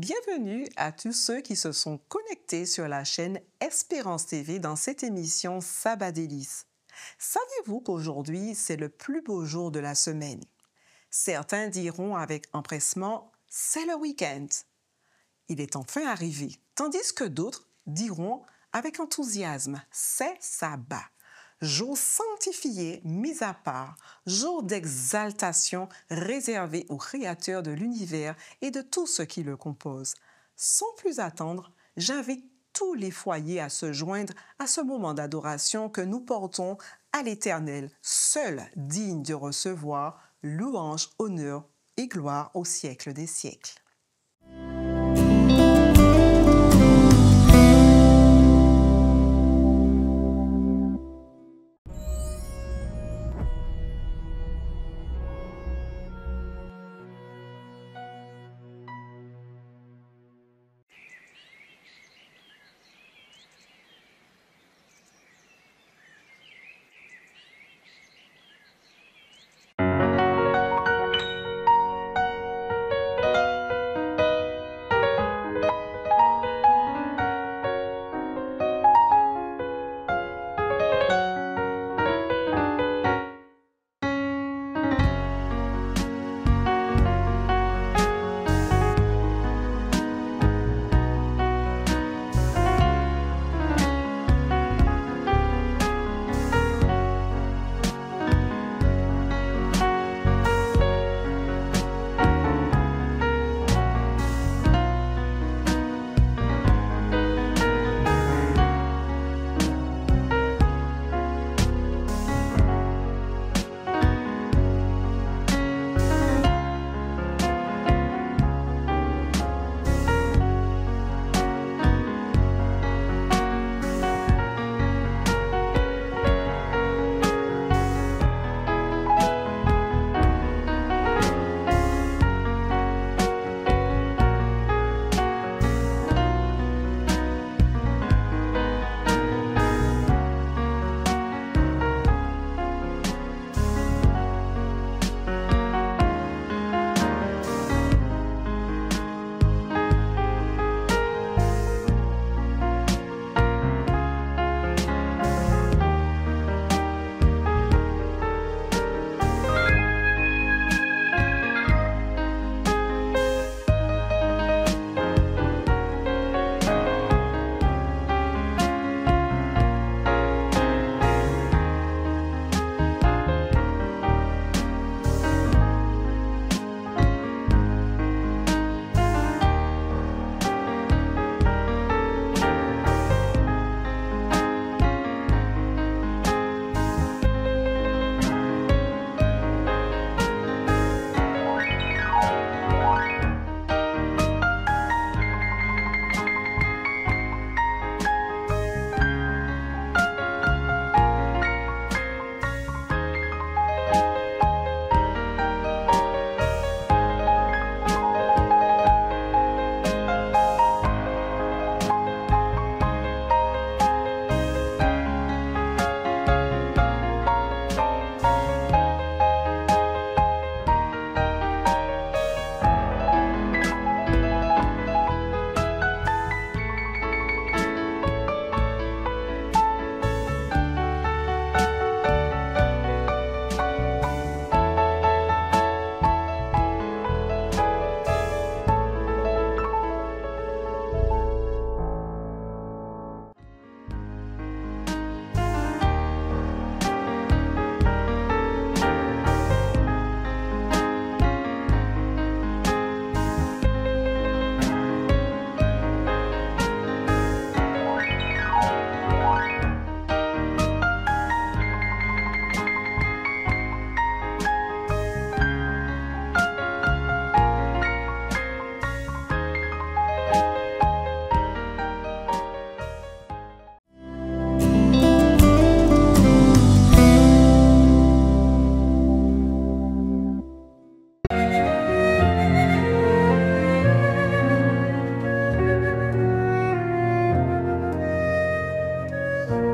Bienvenue à tous ceux qui se sont connectés sur la chaîne Espérance TV dans cette émission Sabbat délices. Savez-vous qu'aujourd'hui, c'est le plus beau jour de la semaine? Certains diront avec empressement, c'est le week-end. Il est enfin arrivé, tandis que d'autres diront avec enthousiasme, c'est sabbat. Jour sanctifié, mis à part, jour d'exaltation réservé au Créateur de l'univers et de tout ce qui le compose. Sans plus attendre, j'invite tous les foyers à se joindre à ce moment d'adoration que nous portons à l'Éternel, seul digne de recevoir louange, honneur et gloire au siècle des siècles.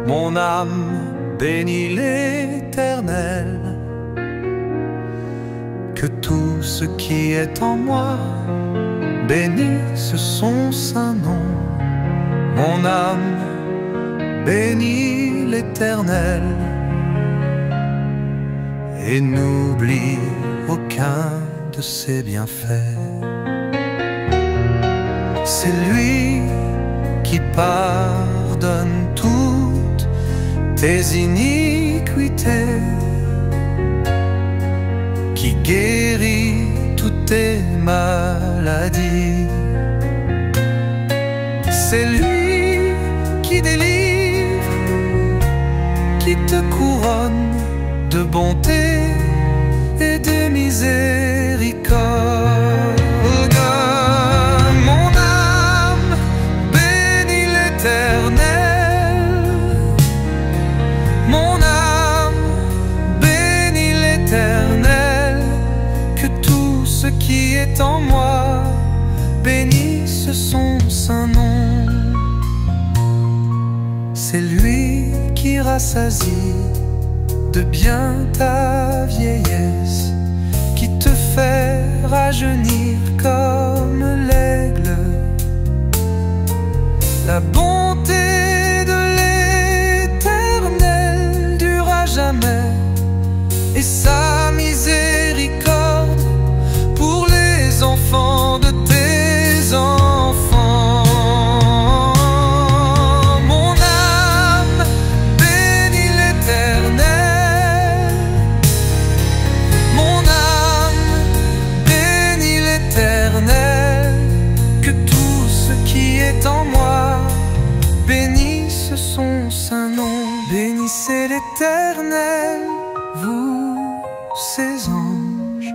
Mon âme bénit l'Éternel, que tout ce qui est en moi bénisse son saint nom. Mon âme bénit l'Éternel et n'oublie aucun de ses bienfaits. C'est lui qui pardonne toutes tes iniquités, qui guérit toutes tes maladies. C'est lui qui délivre, qui te couronne de bonté et de miséricorde. Mon âme bénit l'Éternel. Mon âme bénit l'Éternel. Que tout ce qui est en moi bénisse son saint nom. C'est lui qui rassasie de bien ta vieillesse, qui te fait rajeunir comme l'aigle. La bonté de l'Éternel dure à jamais, et sa miséricorde pour les enfants de tes enfants. Mon âme bénit l'Éternel. Mon âme bénit l'Éternel. Que tout ce qui est en moi bénisse son saint nom. Bénissez l'Éternel, vous ses anges.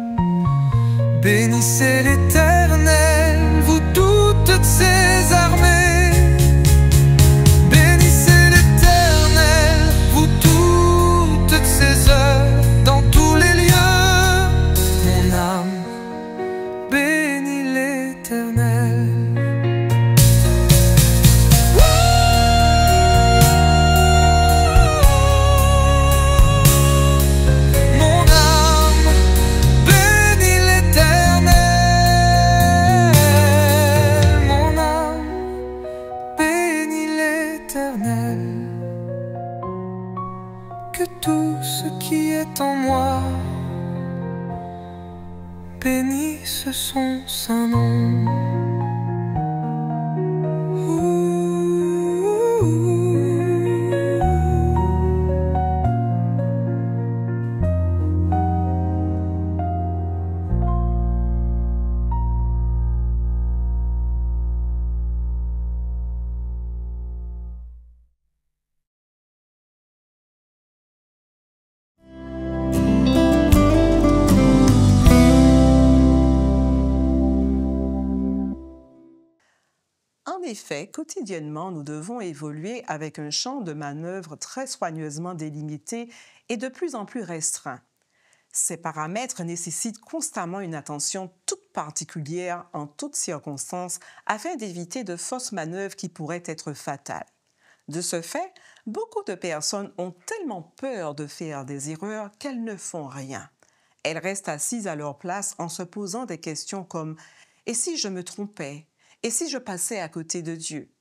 Bénissez l'Éternel, vous toutes ses armées. Bénissez l'Éternel, vous toutes ses œuvres dans tous les lieux. Mon âme bénit l'Éternel. Mon âme bénit l'Éternel. Mon âme bénit l'Éternel. Que tout ce qui est en moi bénisse son saint nom. En effet, quotidiennement, nous devons évoluer avec un champ de manœuvre très soigneusement délimité et de plus en plus restreint. Ces paramètres nécessitent constamment une attention toute particulière en toutes circonstances afin d'éviter de fausses manœuvres qui pourraient être fatales. De ce fait, beaucoup de personnes ont tellement peur de faire des erreurs qu'elles ne font rien. Elles restent assises à leur place en se posant des questions comme « Et si je me trompais ? Et si je passais à côté de Dieu ?»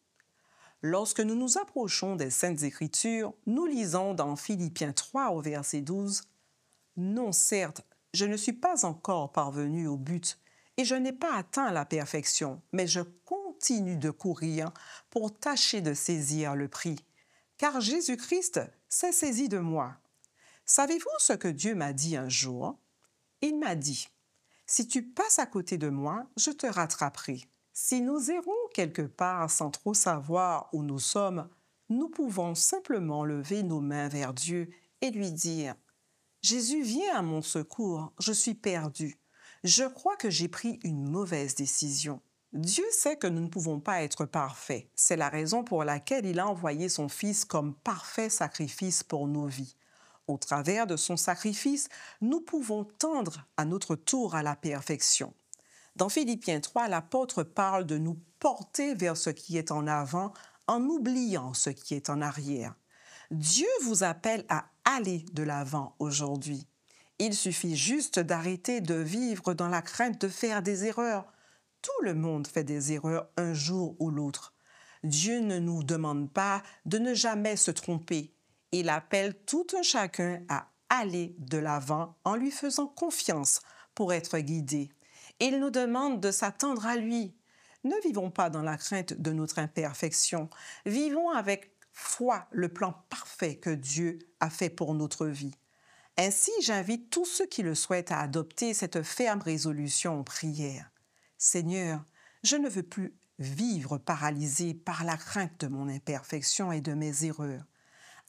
Lorsque nous nous approchons des Saintes Écritures, nous lisons dans Philippiens 3 au verset 12 « Non, certes, je ne suis pas encore parvenu au but et je n'ai pas atteint la perfection, mais je continue de courir pour tâcher de saisir le prix, car Jésus-Christ s'est saisi de moi. Savez-vous ce que Dieu m'a dit un jour? Il m'a dit « Si tu passes à côté de moi, je te rattraperai. » Si nous errons quelque part sans trop savoir où nous sommes, nous pouvons simplement lever nos mains vers Dieu et lui dire « Jésus, viens à mon secours, je suis perdu. Je crois que j'ai pris une mauvaise décision. » Dieu sait que nous ne pouvons pas être parfaits. C'est la raison pour laquelle il a envoyé son Fils comme parfait sacrifice pour nos vies. Au travers de son sacrifice, nous pouvons tendre à notre tour à la perfection. Dans Philippiens 3, l'apôtre parle de nous porter vers ce qui est en avant en oubliant ce qui est en arrière. Dieu vous appelle à aller de l'avant aujourd'hui. Il suffit juste d'arrêter de vivre dans la crainte de faire des erreurs. Tout le monde fait des erreurs un jour ou l'autre. Dieu ne nous demande pas de ne jamais se tromper. Il appelle tout un chacun à aller de l'avant en lui faisant confiance pour être guidé. Il nous demande de s'attendre à lui. Ne vivons pas dans la crainte de notre imperfection. Vivons avec foi le plan parfait que Dieu a fait pour notre vie. Ainsi, j'invite tous ceux qui le souhaitent à adopter cette ferme résolution en prière. Seigneur, je ne veux plus vivre paralysé par la crainte de mon imperfection et de mes erreurs.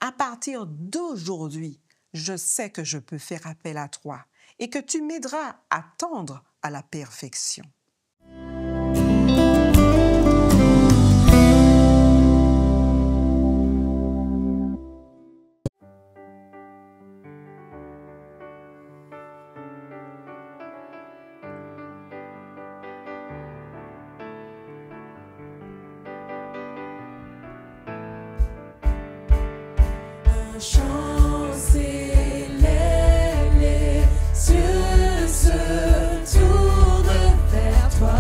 À partir d'aujourd'hui, je sais que je peux faire appel à toi et que tu m'aideras à tendre à la perfection. Un chant s'élève, les cieux se tournent vers toi,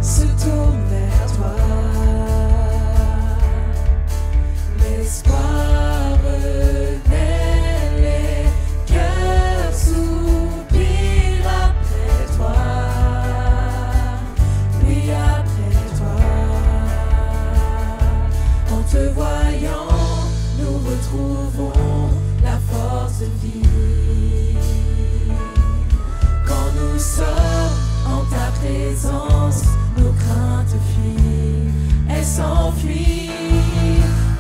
se tournent vers toi. L'espoir renaît, les cœurs soupirent après toi, oui après toi. En te voyant, nous retrouvons la force de vie. Quand nous sommes en ta présence, nos craintes fuient, elles s'enfuient.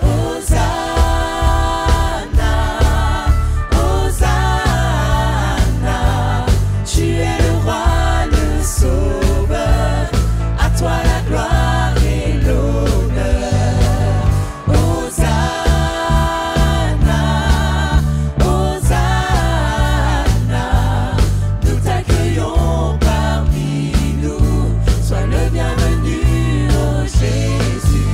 Hosanna, Hosanna, tu es le roi, le sauveur, à toi la gloire et l'honneur. Hosanna, Hosanna, nous t'accueillons parmi nous, sois le bienvenu, ô Jésus.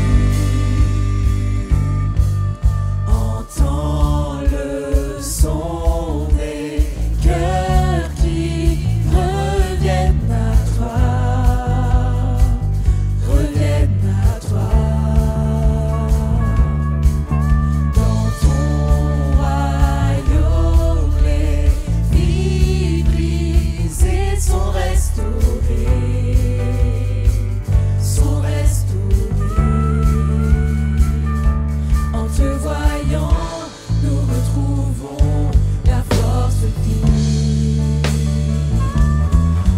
Entends le son des cœurs qui reviennent à toi, reviennent à toi. Dans ton royaume, les vies brisées sont restaurées, sont restaurées. En te voyant, nous retrouvons la force de vie.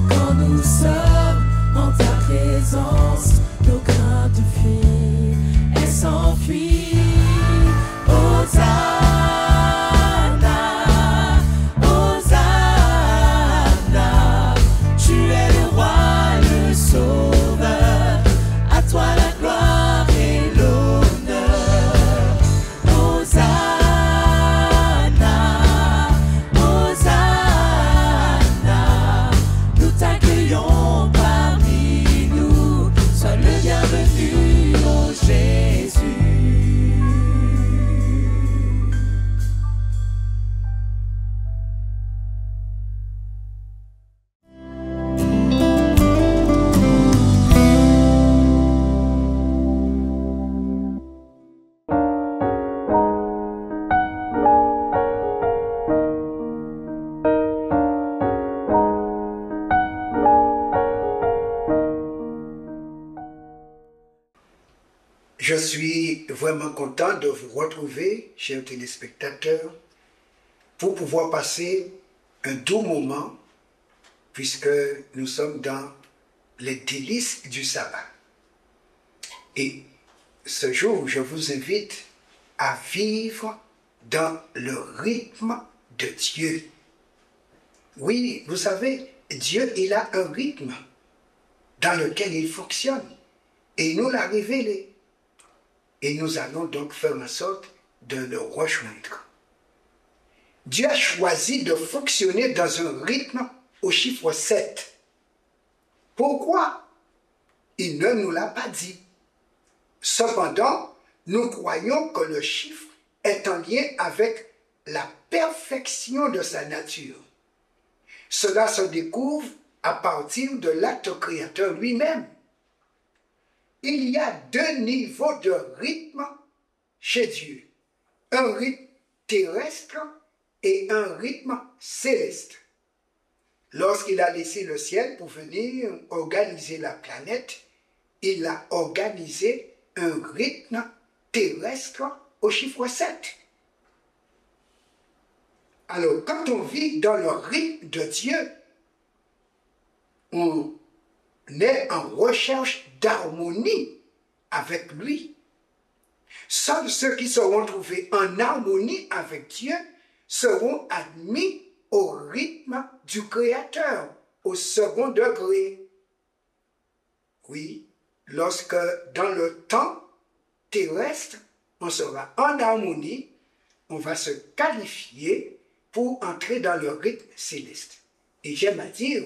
Quand nous sommes en ta présence, nos craintes fuient, elles s'enfuient. Hosanna, Hosanna, tu es le roi, le sauveur, à toi la gloire et l'honneur. Hosanna, Hosanna, nous t'accueillons parmi nous, sois le bienvenu, ô Jésus. Je suis vraiment content de vous retrouver, chers téléspectateurs, pour pouvoir passer un doux moment, puisque nous sommes dans les délices du sabbat. Et ce jour, je vous invite à vivre dans le rythme de Dieu. Oui, vous savez, Dieu, il a un rythme dans lequel il fonctionne et il nous l'a révélé. Et nous allons donc faire en sorte de le rejoindre. Dieu a choisi de fonctionner dans un rythme au chiffre 7. Pourquoi? Il ne nous l'a pas dit. Cependant, nous croyons que le chiffre est en lien avec la perfection de sa nature. Cela se découvre à partir de l'acte créateur lui-même. Il y a deux niveaux de rythme chez Dieu. Un rythme terrestre et un rythme céleste. Lorsqu'il a laissé le ciel pour venir organiser la planète, il a organisé un rythme terrestre au chiffre 7. Alors, quand on vit dans le rythme de Dieu, on est en recherche d'harmonie avec lui. Seuls ceux qui seront trouvés en harmonie avec Dieu seront admis au rythme du Créateur, au second degré. Oui, lorsque dans le temps terrestre, on sera en harmonie, on va se qualifier pour entrer dans le rythme céleste. Et j'aime à dire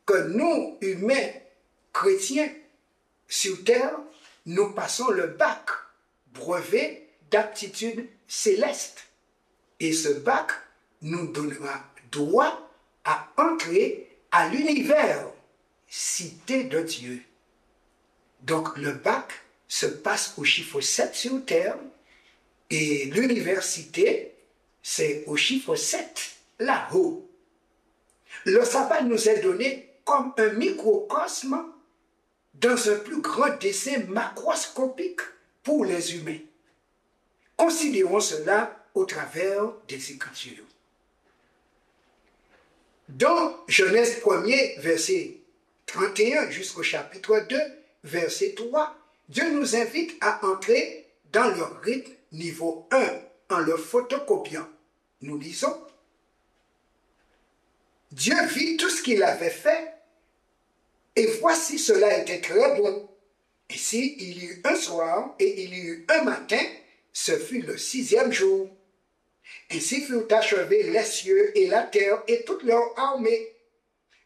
que nous, humains, chrétiens, sur Terre, nous passons le bac, brevet d'aptitude céleste. Et ce bac nous donnera droit à entrer à l'univers, cité de Dieu. Donc le bac se passe au chiffre 7 sur Terre et l'université, c'est au chiffre 7 là-haut. Le sabbat nous est donné comme un microcosme dans un plus grand dessin macroscopique pour les humains. Considérons cela au travers des Écritures. Dans Genèse 1er, verset 31 jusqu'au chapitre 2, verset 3, Dieu nous invite à entrer dans le rythme niveau 1 en le photocopiant. Nous lisons: Dieu vit tout ce qu'il avait fait, et voici cela était très bon. Ici, il y eut un soir et il y eut un matin, ce fut le 6e jour. Ainsi furent achevés les cieux et la terre et toute leur armée.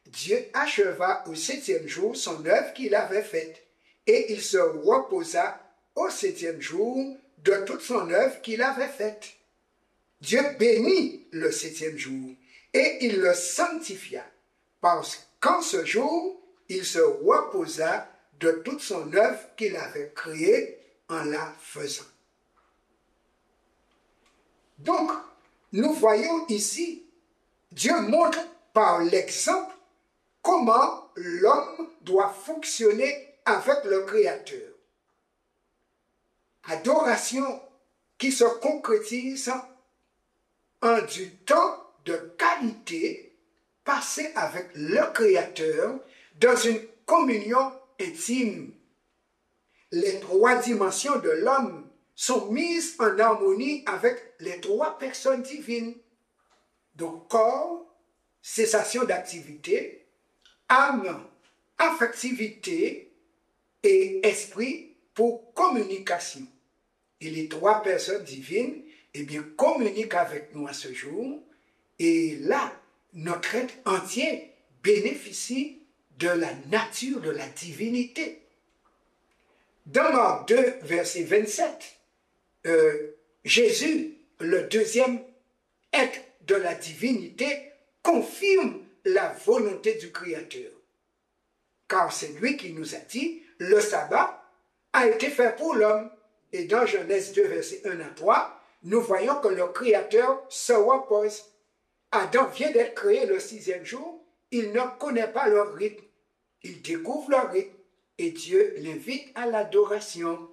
Dieu acheva au 7e jour son œuvre qu'il avait faite, et il se reposa au 7e jour de toute son œuvre qu'il avait faite. Dieu bénit le 7e jour, et il le sanctifia, parce qu'en ce jour, il se reposa de toute son œuvre qu'il avait créée en la faisant. Donc, nous voyons ici, Dieu montre par l'exemple comment l'homme doit fonctionner avec le Créateur. Adoration qui se concrétise en du temps de qualité passé avec le Créateur dans une communion intime. Les trois dimensions de l'homme sont mises en harmonie avec les trois personnes divines. Donc corps, cessation d'activité, âme, affectivité et esprit pour communication. Et les trois personnes divines, eh bien, communiquent avec nous à ce jour. Et là, notre être entier bénéficie de la nature de la divinité. Dans Marc 2, verset 27, Jésus, le deuxième être de la divinité, confirme la volonté du Créateur. Car c'est lui qui nous a dit, le sabbat a été fait pour l'homme. Et dans Genèse 2, verset 1 à 3, nous voyons que le Créateur se repose. Adam vient d'être créé le 6e jour, il ne connaît pas leur rythme. Il découvre leur rythme et Dieu l'invite à l'adoration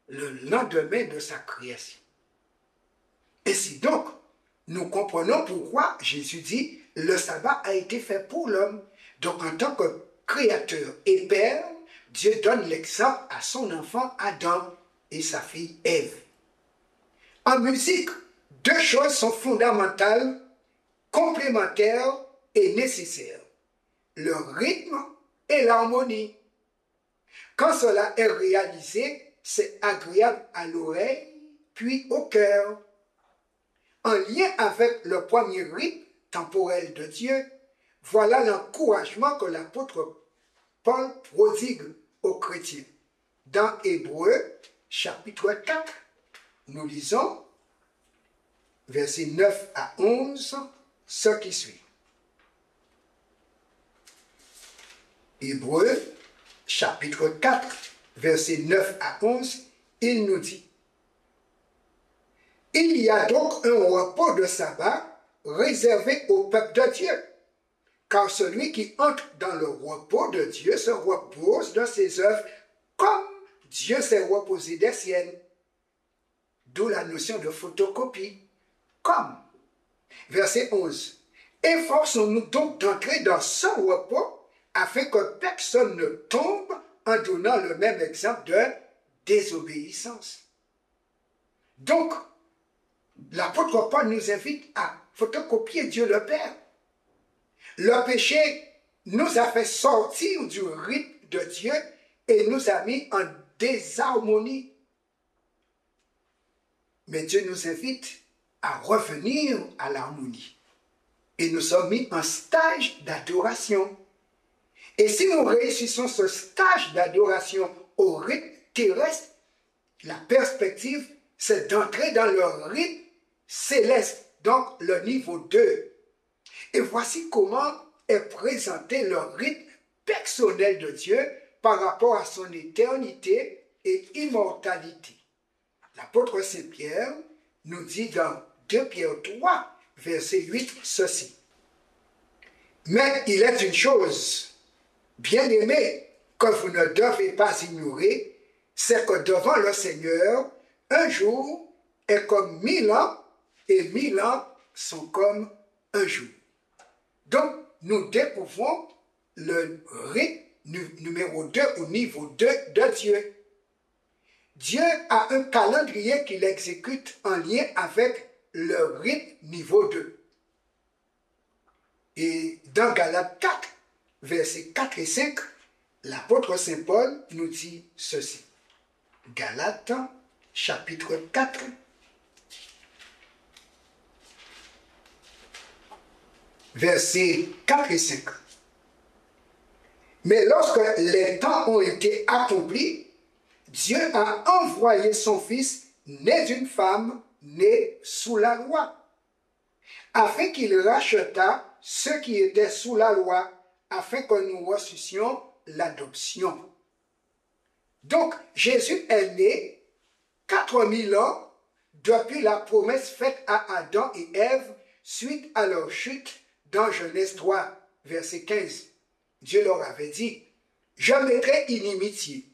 le lendemain de sa création. Ainsi donc, nous comprenons pourquoi Jésus dit « le sabbat a été fait pour l'homme ». Donc en tant que créateur et père, Dieu donne l'exemple à son enfant Adam et sa fille Ève. En musique, deux choses sont fondamentales, complémentaires et nécessaires: le rythme et l'harmonie. Quand cela est réalisé, c'est agréable à l'oreille, puis au cœur. En lien avec le premier rythme temporel de Dieu, voilà l'encouragement que l'apôtre Paul prodigue aux chrétiens. Dans Hébreux, chapitre 4, nous lisons, versets 9 à 11, ce qui suit. Hébreux, chapitre 4, versets 9 à 11, il nous dit: il y a donc un repos de sabbat réservé au peuple de Dieu, car celui qui entre dans le repos de Dieu se repose dans ses œuvres comme Dieu s'est reposé des siennes. D'où la notion de photocopie. Comme. Verset 11. Efforçons-nous donc d'entrer dans ce repos afin que personne ne tombe en donnant le même exemple de désobéissance. Donc, l'apôtre Paul nous invite à photocopier Dieu le Père. Le péché nous a fait sortir du rythme de Dieu et nous a mis en désharmonie. Mais Dieu nous invite à revenir à l'harmonie. Et nous sommes mis en stage d'adoration. Et si nous réussissons ce stage d'adoration au rythme terrestre, la perspective, c'est d'entrer dans le rythme céleste, donc le niveau 2. Et voici comment est présenté le rythme personnel de Dieu par rapport à son éternité et immortalité. L'apôtre Saint-Pierre nous dit dans 2 Pierre 3, verset 8, ceci. Mais il est une chose, bien-aimée, que vous ne devez pas ignorer, c'est que devant le Seigneur, un jour est comme 1000 ans, et 1000 ans sont comme un jour. Donc, nous découvrons le rythme numéro 2 au niveau 2 de Dieu. Dieu a un calendrier qu'il exécute en lien avec le rythme niveau 2. Et dans Galates 4, versets 4 et 5, l'apôtre Saint Paul nous dit ceci. Galates, chapitre 4, versets 4 et 5. Mais lorsque les temps ont été accomplis, Dieu a envoyé son Fils, né d'une femme, né sous la loi, afin qu'il rachetât ceux qui étaient sous la loi, afin que nous reçussions l'adoption. Donc, Jésus est né 4000 ans depuis la promesse faite à Adam et Ève suite à leur chute dans Genèse 3, verset 15. Dieu leur avait dit, « Je mettrai inimitié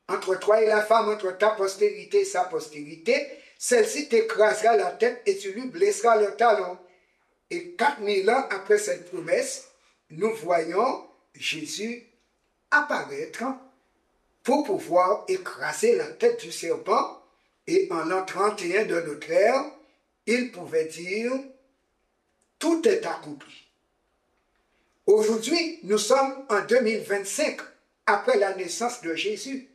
entre toi et la femme, entre ta postérité et sa postérité, celle-ci t'écrasera la tête et tu lui blesseras le talon. » Et 4000 ans après cette promesse, nous voyons Jésus apparaître pour pouvoir écraser la tête du serpent. Et en l'an 31 de notre ère, il pouvait dire « Tout est accompli ». Aujourd'hui, nous sommes en 2025, après la naissance de Jésus,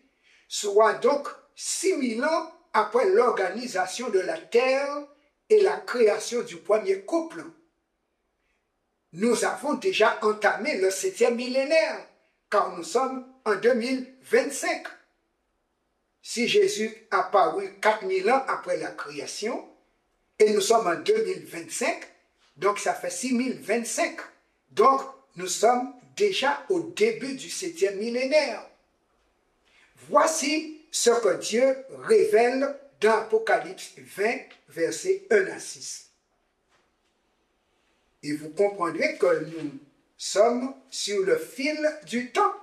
soit donc 6000 ans après l'organisation de la terre et la création du premier couple. Nous avons déjà entamé le 7e millénaire, car nous sommes en 2025. Si Jésus a paru 4000 ans après la création, et nous sommes en 2025, donc ça fait 6025. Donc, nous sommes déjà au début du 7e millénaire. Voici ce que Dieu révèle dans Apocalypse 20, versets 1 à 6. Et vous comprendrez que nous sommes sur le fil du temps,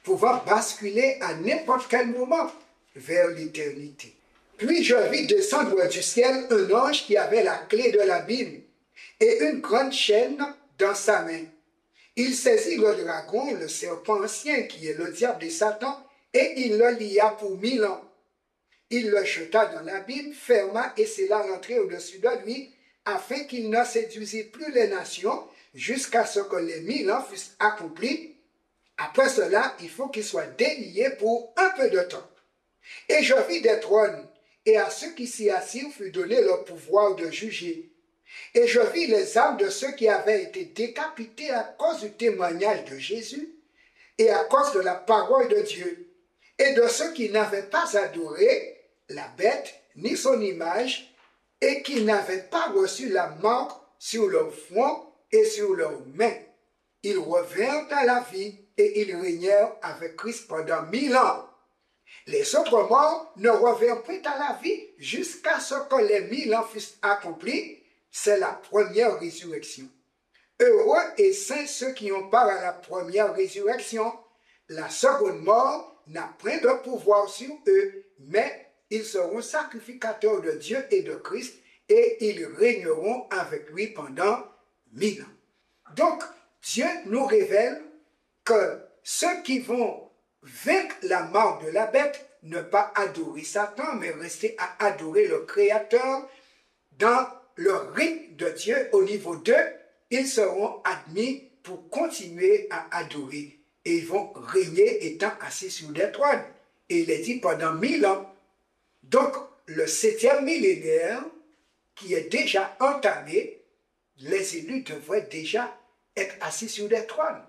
pouvant basculer à n'importe quel moment vers l'éternité. Puis je vis descendre du ciel un ange qui avait la clé de l'abîme et une grande chaîne dans sa main. Il saisit le dragon, le serpent ancien qui est le diable et Satan, et il le lia pour 1000 ans. Il le jeta dans l'abîme, ferma et scella l'entrée au-dessus de lui, afin qu'il ne séduisît plus les nations, jusqu'à ce que les 1000 ans fussent accomplis. Après cela, il faut qu'il soit délié pour un peu de temps. Et je vis des trônes, et à ceux qui s'y assirent fut donné le pouvoir de juger. Et je vis les âmes de ceux qui avaient été décapités à cause du témoignage de Jésus et à cause de la parole de Dieu, et de ceux qui n'avaient pas adoré la bête ni son image, et qui n'avaient pas reçu la marque sur leur front et sur leurs mains. ils revinrent à la vie et ils régnèrent avec Christ pendant 1000 ans. Les autres morts ne revinrent plus à la vie jusqu'à ce que les 1000 ans fussent accomplis. C'est la première résurrection. Heureux et saints ceux qui ont part à la première résurrection. La seconde mort n'a point de pouvoir sur eux, mais ils seront sacrificateurs de Dieu et de Christ et ils régneront avec lui pendant 1000 ans. Donc, Dieu nous révèle que ceux qui vont vaincre la mort de la bête, ne pas adorer Satan, mais rester à adorer le Créateur dans le rite de Dieu au niveau 2, ils seront admis pour continuer à adorer. Et ils vont régner étant assis sur des trônes. Et il est dit pendant 1000 ans. Donc, le 7e millénaire, qui est déjà entamé, les élus devraient déjà être assis sur des trônes.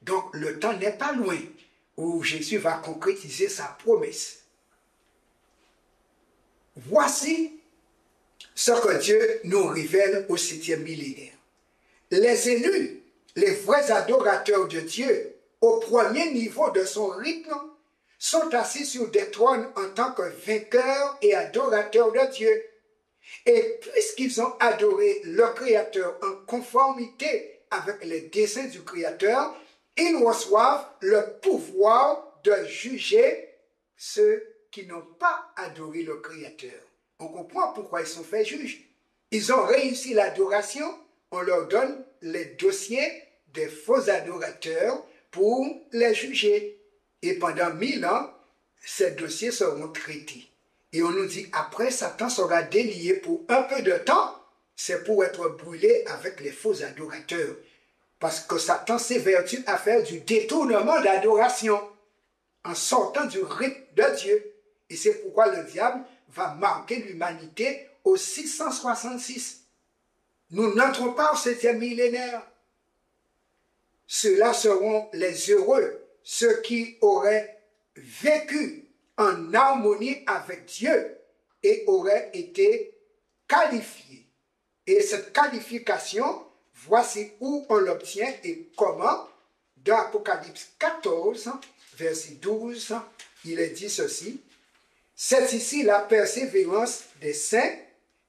Donc, le temps n'est pas loin où Jésus va concrétiser sa promesse. Voici ce que Dieu nous révèle au 7e millénaire. Les élus, les vrais adorateurs de Dieu, au premier niveau de son rythme, sont assis sur des trônes en tant que vainqueurs et adorateurs de Dieu. Et puisqu'ils ont adoré le Créateur en conformité avec les desseins du Créateur, ils reçoivent le pouvoir de juger ceux qui n'ont pas adoré le Créateur. On comprend pourquoi ils sont faits juges. Ils ont réussi l'adoration, on leur donne les dossiers des faux adorateurs pour les juger. Et pendant 1000 ans, ces dossiers seront traités. Et on nous dit, après, Satan sera délié pour un peu de temps, c'est pour être brûlé avec les faux adorateurs. Parce que Satan s'évertue à faire du détournement d'adoration en sortant du rite de Dieu. Et c'est pourquoi le diable va marquer l'humanité au 666. Nous n'entrons pas au 7e millénaire. Ceux-là seront les heureux, ceux qui auraient vécu en harmonie avec Dieu et auraient été qualifiés. Et cette qualification, voici où on l'obtient et comment. Dans Apocalypse 14, verset 12, il est dit ceci. C'est ici la persévérance des saints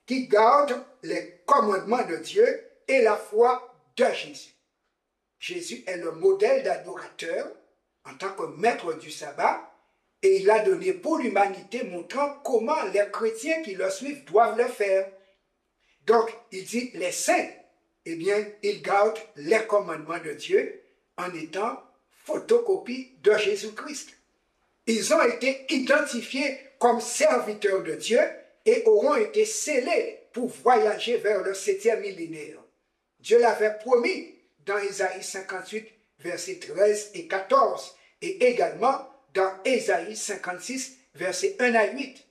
qui gardent les commandements de Dieu et la foi de Jésus. Jésus est le modèle d'adorateur en tant que maître du sabbat et il a donné pour l'humanité montrant comment les chrétiens qui le suivent doivent le faire. Donc, il dit les saints, eh bien, ils gardent les commandements de Dieu en étant photocopie de Jésus-Christ. Ils ont été identifiés comme serviteurs de Dieu et auront été scellés pour voyager vers le 7e millénaire. Dieu l'avait promis dans Ésaïe 58, versets 13 et 14, et également dans Ésaïe 56, versets 1 à 8.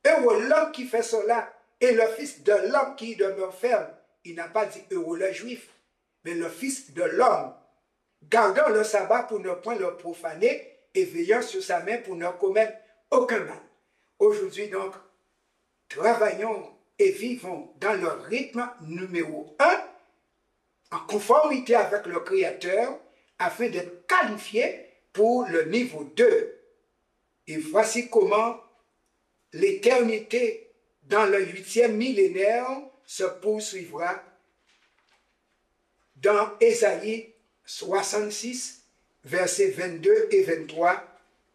Heureux l'homme qui fait cela, et le fils de l'homme qui demeure ferme. Il n'a pas dit heureux le juif, mais le fils de l'homme, gardant le sabbat pour ne point le profaner, et veillant sur sa main pour ne commettre aucun mal. Aujourd'hui donc, travaillons et vivons dans le rythme numéro 1, en conformité avec le Créateur, afin d'être qualifiés pour le niveau 2. Et voici comment l'éternité dans le 8e millénaire se poursuivra dans Ésaïe 66, versets 22 et 23.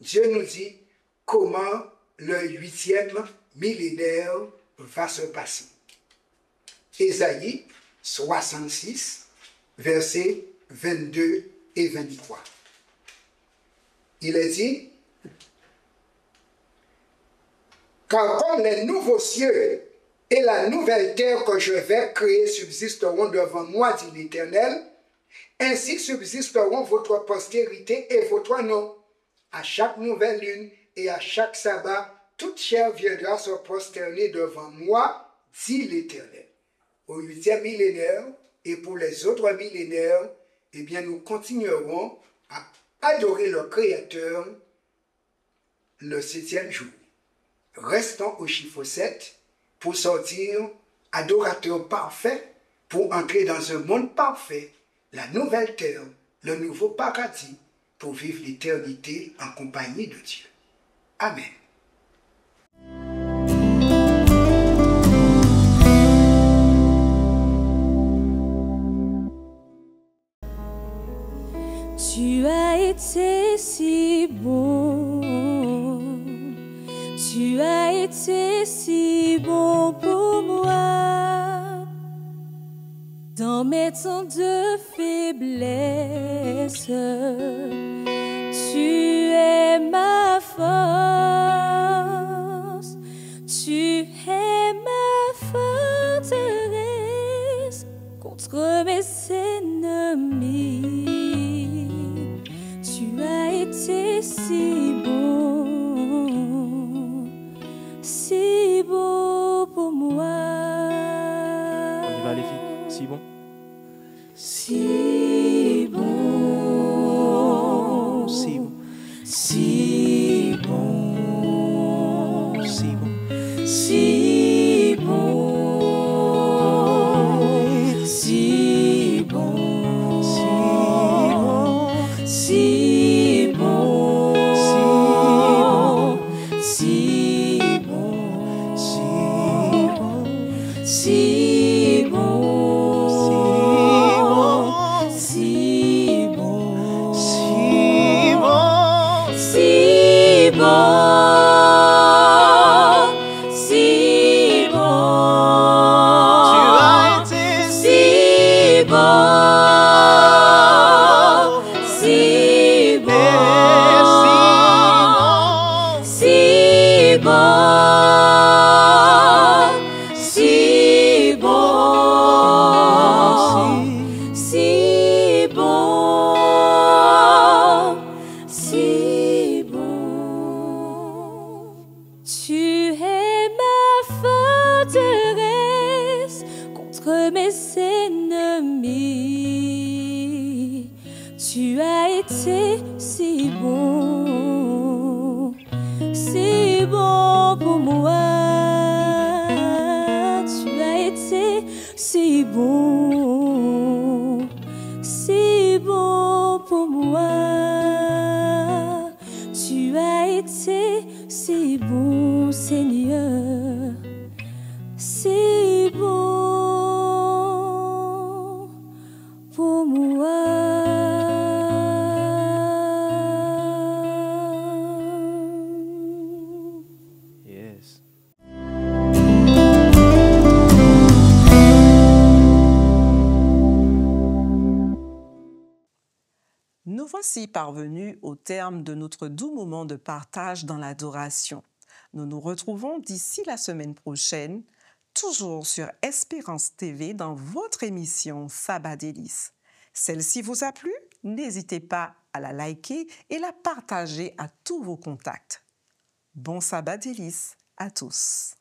Dieu nous dit comment le 8e millénaire va se passer. Ésaïe 66, versets 22 et 23. Il est dit, car comme les nouveaux cieux et la nouvelle terre que je vais créer subsisteront devant moi, dit l'Éternel, ainsi subsisteront votre postérité et votre nom. À chaque nouvelle lune et à chaque sabbat, toute chair viendra se prosterner devant moi, dit l'Éternel. Au 8e millénaire et pour les autres millénaires, eh bien, nous continuerons à adorer le Créateur le 7e jour. Restons au chiffre 7 pour sortir adorateur parfait, pour entrer dans un monde parfait, la nouvelle terre, le nouveau paradis pour vivre l'éternité en compagnie de Dieu. Amen. Tu as été si bon, tu as été si bon pour moi. Dans mes temps de faiblesse, tu es ma force, tu es ma forteresse contre mes ennemis. Tu as été si bon pour moi. On y va les filles, si bon. Si bon, Si bon, si bon, si bon. si bon, si bon, si bon, si bon, si bon, si bon, si bon, si bon, Tu as été si bon, si bon, si bon, si bon, si bon, si bon. Tu es ma forteresse contre mes ennemis. Tu as été si bon pour moi. Tu as été si bon pour moi. Tu as été si bon, Seigneur, si bon pour moi. Yes. Nous voici parvenus au terme de notre doux moment de partage dans l'adoration. Nous nous retrouvons d'ici la semaine prochaine, toujours sur Espérance TV dans votre émission Sabbat Délices. Celle-ci vous a plu? N'hésitez pas à la liker et la partager à tous vos contacts. Bon Sabbat Délices à tous!